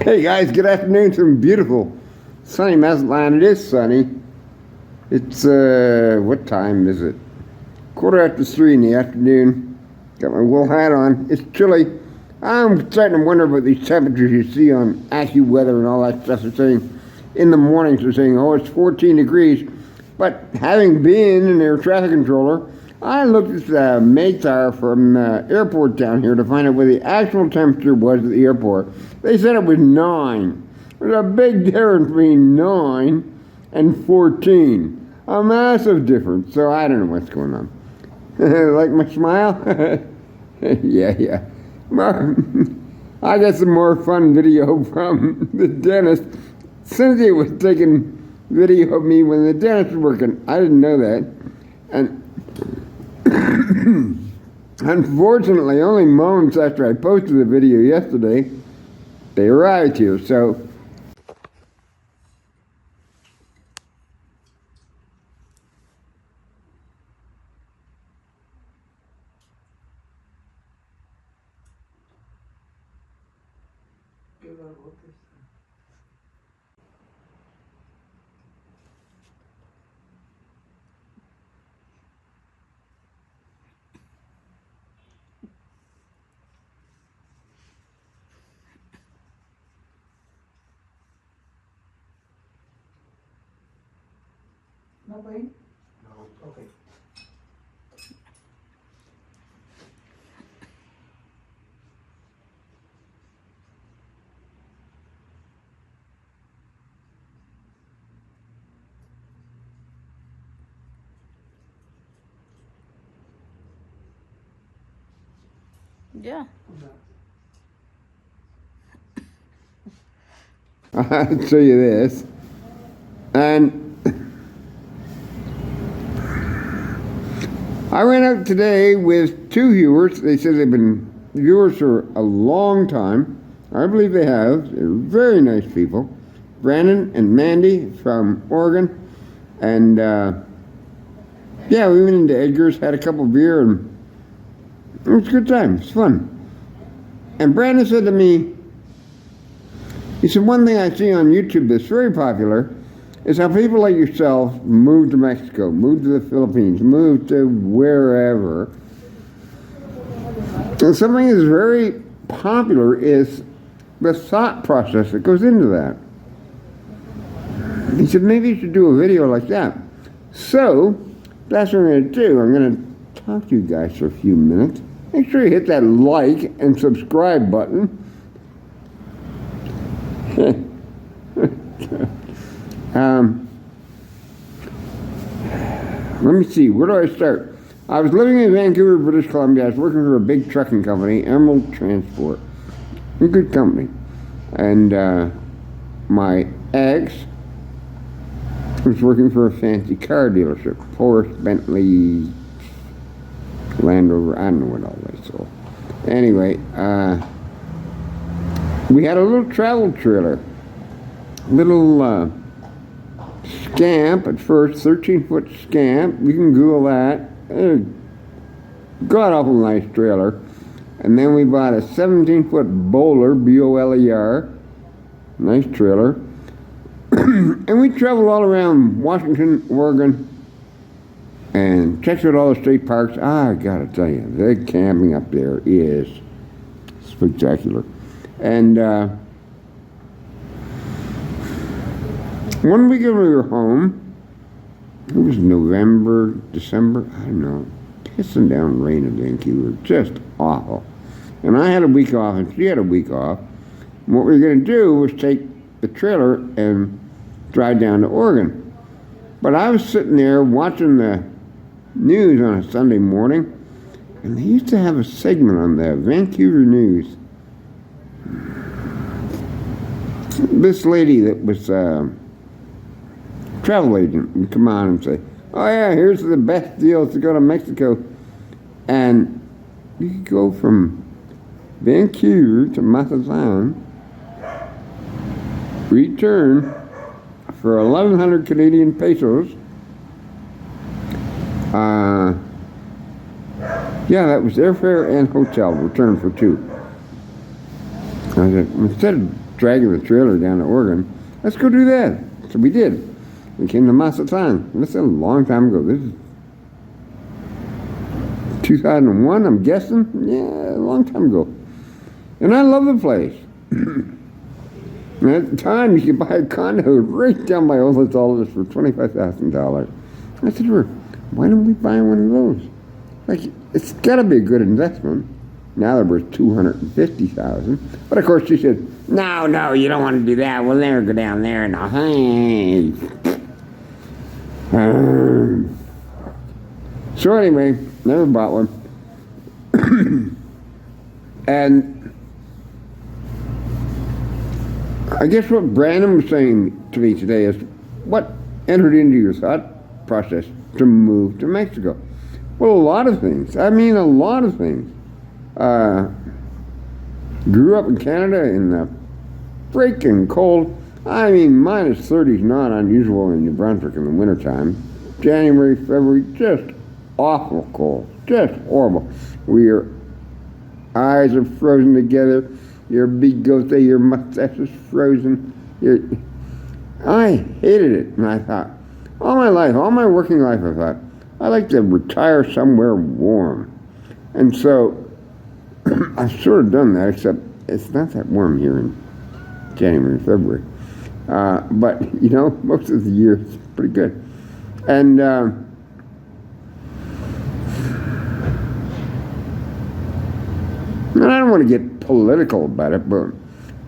Hey guys, good afternoon from beautiful sunny Mazatlan. It is sunny. It's, what time is it? 3:15 in the afternoon. Got my wool hat on. It's chilly. I'm starting to wonder about these temperatures you see on AccuWeather and all that stuff. They're saying in the mornings, they're saying, oh, it's 14 degrees. But having been an air traffic controller, I looked at the METAR from the airport down here to find out what the actual temperature was at the airport. They said it was 9. There's a big difference between 9 and 14. A massive difference. So I don't know what's going on. Like my smile? Yeah. I got some more fun video from the dentist. Cynthia was taking video of me when the dentist was working. I didn't know that. And unfortunately, only moments after I posted the video yesterday, they arrived here. So Nothing? No. Okay. Yeah. I'll show you this. And I went out today with 2 viewers. They said they've been viewers for a long time. I believe they have. They're very nice people. Brandon and Mandy from Oregon. And yeah, we went into Edgar's, had a couple of beer, and it was a good time. It was fun. And Brandon said to me, he said, one thing I see on YouTube that's very popular is how people like yourself move to Mexico, move to the Philippines, move to wherever. And something that's very popular is the thought process that goes into that. He said, maybe you should do a video like that. So, that's what I'm going to do. I'm going to talk to you guys for a few minutes. Make sure you hit that like and subscribe button. Let me see, where do I start? I was living in Vancouver, British Columbia. I was working for a big trucking company, Emerald Transport. A good company. And my ex was working for a fancy car dealership, Porsche, Bentley, Land Rover, I don't know what all they sold. Anyway, we had a little travel trailer. Little Scamp at first, 13-foot Scamp. You can Google that. God awful nice trailer. And then we bought a 17-foot Bowler, B-O-L-E-R. Nice trailer. And we traveled all around Washington, Oregon, and checked out all the state parks. I gotta tell you, the camping up there is spectacular. And one weekend we were home. It was November, December, I don't know. Pissing down rain in Vancouver, just awful. And I had a week off, and she had a week off. And what we were going to do was take the trailer and drive down to Oregon. But I was sitting there watching the news on a Sunday morning, and they used to have a segment on the Vancouver News. This lady that was travel agent would come on and say, oh yeah, here's the best deals to go to Mexico. And you could go from Vancouver to Mazatlan, return for 1,100 Canadian pesos. Yeah, that was airfare and hotel, return for 2. I said, instead of dragging the trailer down to Oregon. Let's go do that. So we did. We came to Mazatlan. This is a long time ago. This is 2001, I'm guessing. Yeah, a long time ago. And I love the place. And at the time, you could buy a condo right down by Olas Aldous for $25,000. I said to her, why don't we buy one of those? Like, it's got to be a good investment. Now they're worth $250,000. But of course, she said, no, you don't want to do that. We'll never go down there. And hey. So anyway, never bought one. And I guess what Brandon was saying to me today is, what entered into your thought process to move to Mexico? Well, a lot of things. I mean, a lot of things. Grew up in Canada in the freaking cold. I mean, minus 30 is not unusual in New Brunswick in the wintertime. January, February, just awful cold. Just horrible. Where your eyes are frozen together. Your big goatee, your mustache is frozen. I hated it. And I thought, all my life, all my working life, I thought, I'd like to retire somewhere warm. And so I've sort of done that, except it's not that warm here in January and February. But, you know, most of the year it's pretty good. And I don't want to get political about it, but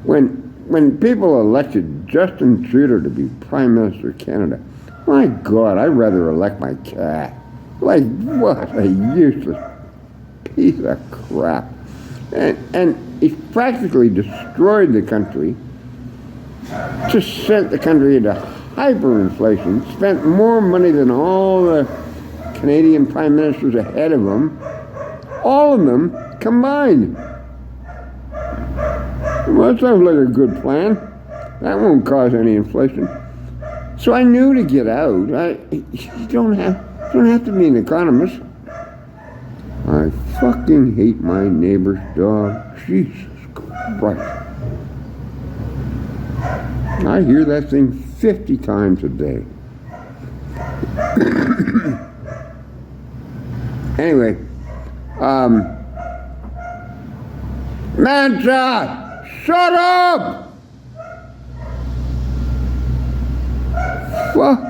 when people elected Justin Trudeau to be Prime Minister of Canada, my God, I'd rather elect my cat. Like, what a useless piece of crap. And he practically destroyed the country, just sent the country into hyperinflation, spent more money than all the Canadian prime ministers ahead of him, all of them combined. Well, that sounds like a good plan. That won't cause any inflation. So I knew to get out. You don't have to be an economist. I fucking hate my neighbor's dog. Jesus Christ. I hear that thing 50 times a day. Anyway, Manta, shut up! Fuck.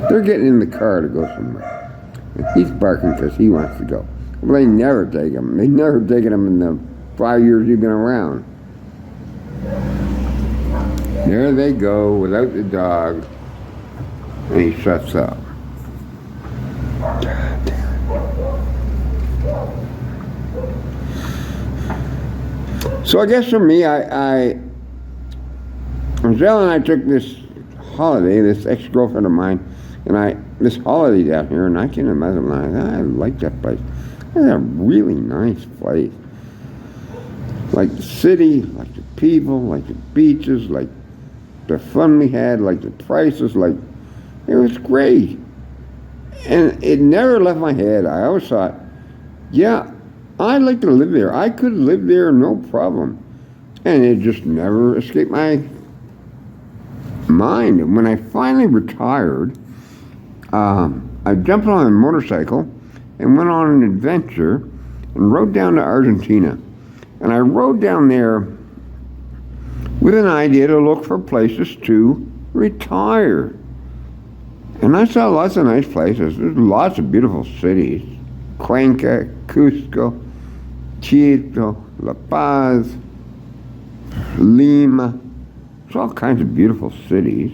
They're getting in the car to go somewhere. And he's barking because he wants to go. Well, they never take him. They never taken him in the 5 years he's been around. There they go without the dog. And he shuts up. God damn it. So I guess for me, Giselle and I took this holiday, this ex-girlfriend of mine, and this holiday down here, and I can't imagine, I like that place. It's a really nice place. Like the city, like the people, like the beaches, like the fun we had, like the prices, like, it was great. And it never left my head. I always thought, yeah, I'd like to live there. I could live there, no problem. And it just never escaped my mind. And when I finally retired, I jumped on a motorcycle and went on an adventure and rode down to Argentina. And I rode down there with an idea to look for places to retire. And I saw lots of nice places. There's lots of beautiful cities. Cuenca, Cusco, Quito, La Paz, Lima. There's all kinds of beautiful cities.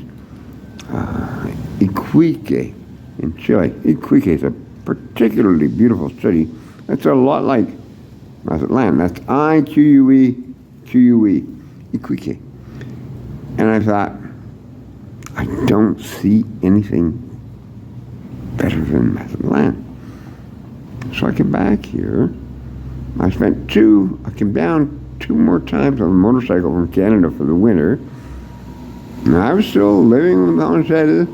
Iquique in Chile. Iquique is a particularly beautiful city. It's a lot like Mazatlan. That's I-Q-U-E, Iquique. And I thought, I don't see anything better than Mazatlan. So I came back here. I came down 2 more times on a motorcycle from Canada for the winter. And I was still living with Angela,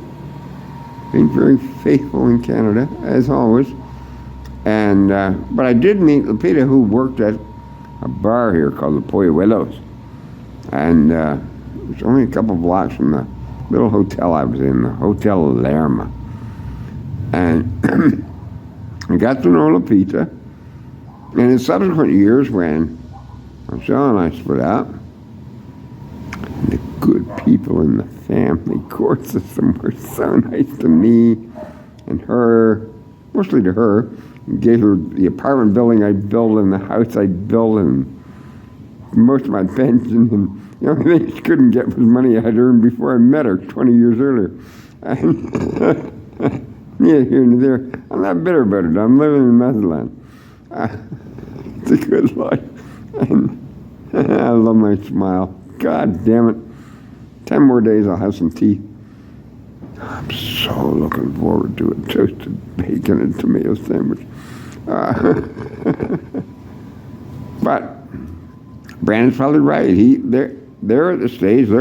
being very faithful in Canada, as always. And but I did meet Lupita, who worked at a bar here called the Polluelos, and it was only a couple blocks from the little hotel I was in, the Hotel Lerma. And I got to know Lupita, and in subsequent years when Michelle and I split up, the good people in the family court system were so nice to me and her, mostly to her. Gave her the apartment building I built and the house I built and most of my pension, and the only thing she couldn't get was money I had earned before I met her 20 years earlier. And yeah, here and there. I'm not bitter about it. I'm living in Mazatlan. It's a good life. And I love my smile. God damn it. 10 more days, I'll have some tea. I'm so looking forward to it. Toasted bacon and tomato sandwich. But Brandon's probably right. They're at the stage.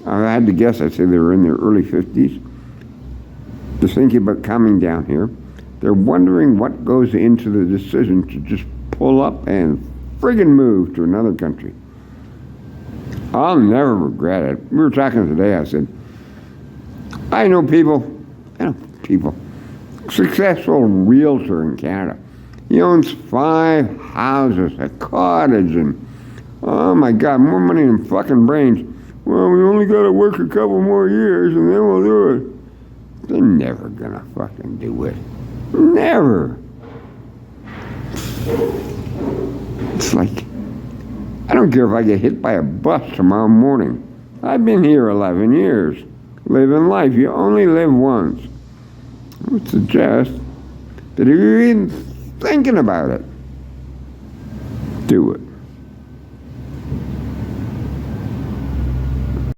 I had to guess. I'd say they were in their early 50s. They're thinking about coming down here. They're wondering what goes into the decision to just pull up and friggin' move to another country. I'll never regret it. We were talking today. I said, I know people, successful realtor in Canada. He owns 5 houses, a cottage, and oh my God, more money than fucking brains. Well, we only got to work a couple more years and then we'll do it. They're never gonna fucking do it. Never. It's like, I don't care if I get hit by a bus tomorrow morning. I've been here 11 years. Living life. You only live once. I would suggest that if you're even thinking about it, do it.